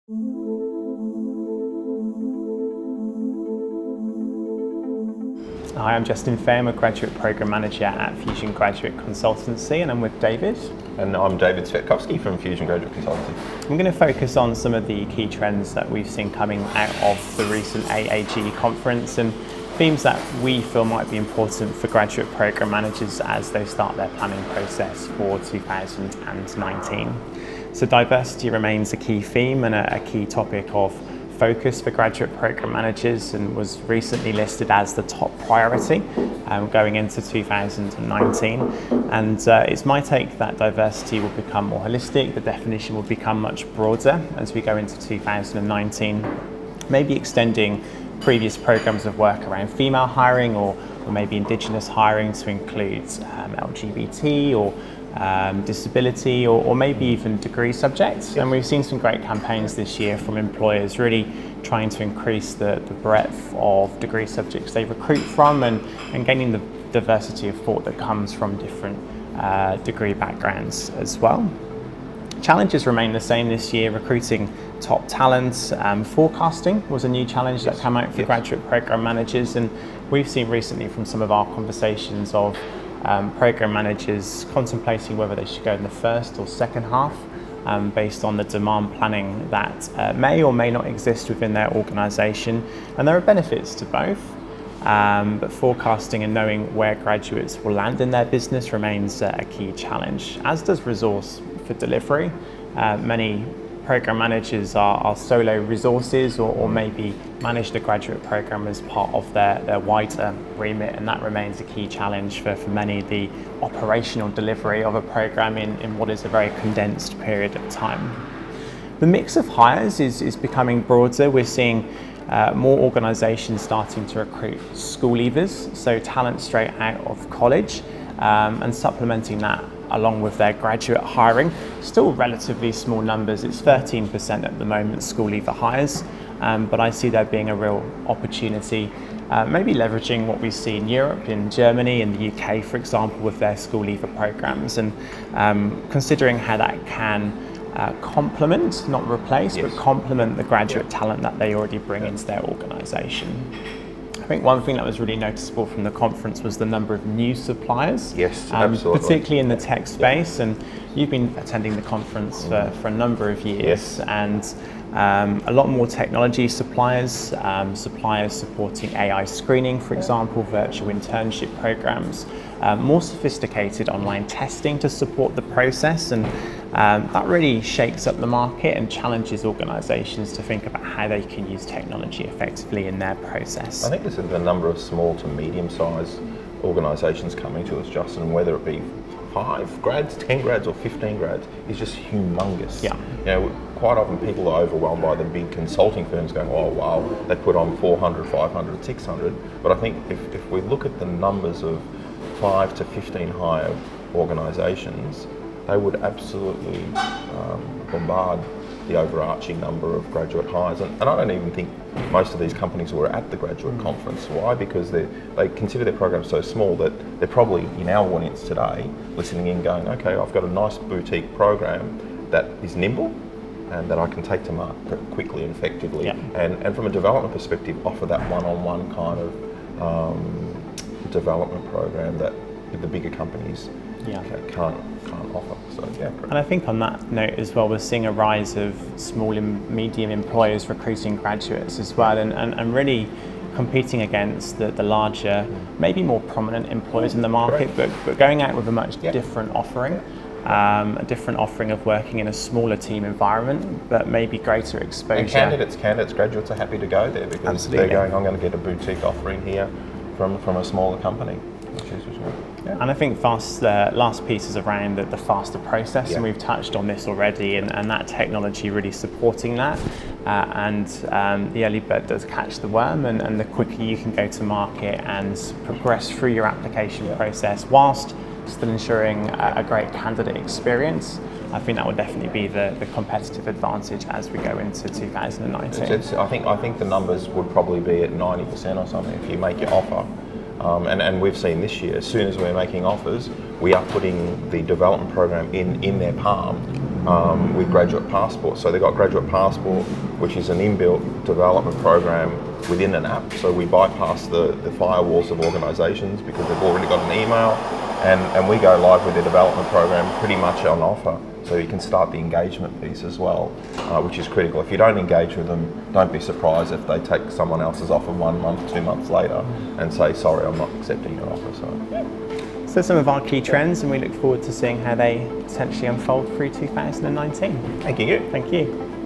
Hi, I'm Justin Fay. I'm a Graduate Program Manager at Fusion Graduate Consultancy, and I'm with David. And I'm David Svetkovsky from Fusion Graduate Consultancy. I'm going to focus on some of the key trends that we've seen coming out of the recent AAGE conference and themes that we feel might be important for graduate program managers as they start their planning process for 2019. So diversity remains a key theme and a key topic of focus for graduate program managers, and was recently listed as the top priority going into 2019. And it's my take that diversity will become more holistic, the definition will become much broader as we go into 2019, maybe extending previous programs of work around female hiring or maybe Indigenous hiring to include LGBT or disability or maybe even degree subjects. And we've seen some great campaigns this year from employers really trying to increase the breadth of degree subjects they recruit from and gaining the diversity of thought that comes from different degree backgrounds as well. Challenges remain the same this year. Recruiting top talent, forecasting was a new challenge that came out for graduate program managers, and we've seen recently from some of our conversations of program managers contemplating whether they should go in the first or second half based on the demand planning that may or may not exist within their organisation. And there are benefits to both, but forecasting and knowing where graduates will land in their business remains a key challenge, as does resource for delivery. Many program managers are solo resources or maybe manage the graduate program as part of their wider remit, and that remains a key challenge for many, the operational delivery of a program in what is a very condensed period of time. The mix of hires is becoming broader. We're seeing more organisations starting to recruit school leavers, so talent straight out of college, and supplementing that along with their graduate hiring. Still relatively small numbers, it's 13% at the moment school leaver hires, but I see there being a real opportunity, maybe leveraging what we see in Europe, in Germany, in the UK, for example, with their school leaver programs, and considering how that can complement, not replace, but complement the graduate talent that they already bring into their organisation. I think one thing that was really noticeable from the conference was the number of new suppliers. Yes, absolutely. Particularly in the tech space, and you've been attending the conference for a number of years, and a lot more technology suppliers, suppliers supporting AI screening, for example, virtual internship programs, more sophisticated online testing to support the process, and that really shakes up the market and challenges organisations to think about how they can use technology effectively in their process. I think this is the number of small to medium-sized organisations coming to us, Justin, whether it be 5 grads, 10 grads or 15 grads, is just humongous. Yeah. You know, quite often people are overwhelmed by the big consulting firms going, oh wow, they put on 400, 500, 600. But I think if we look at the numbers of 5 to 15 hire organisations, they would absolutely bombard the overarching number of graduate hires. And I don't even think most of these companies were at the graduate conference. Why? Because they consider their program so small that they're probably in our audience today listening in going, okay, I've got a nice boutique program that is nimble and that I can take to market quickly and effectively. Yeah. And from a development perspective, offer that one-on-one kind of development program that the bigger companies can't offer. So yeah. And I think on that note as well, we're seeing a rise of small and medium employers recruiting graduates as well, and really competing against the larger, maybe more prominent employers in the market, but going out with a much different offering. A different offering of working in a smaller team environment, but maybe greater exposure. And candidates, graduates are happy to go there because they're going, I'm going to get a boutique offering here from a smaller company. Yeah. And I think last piece is around the faster process, and we've touched on this already, and that technology really supporting that. The early bird does catch the worm, and the quicker you can go to market and progress through your application process whilst still ensuring a great candidate experience, I think that would definitely be the competitive advantage as we go into 2019. I think the numbers would probably be at 90% or something if you make your offer. And we've seen this year, as soon as we're making offers, we are putting the development program in their palm with Graduate Passport. So they've got Graduate Passport, which is an inbuilt development program within an app. So we bypass the firewalls of organisations because they've already got an email, and we go live with their development program pretty much on offer. So you can start the engagement piece as well, which is critical. If you don't engage with them, don't be surprised if they take someone else's offer 1 month, 2 months later and say, sorry, I'm not accepting your offer. So some of our key trends, and we look forward to seeing how they potentially unfold through 2019. Thank you. Thank you.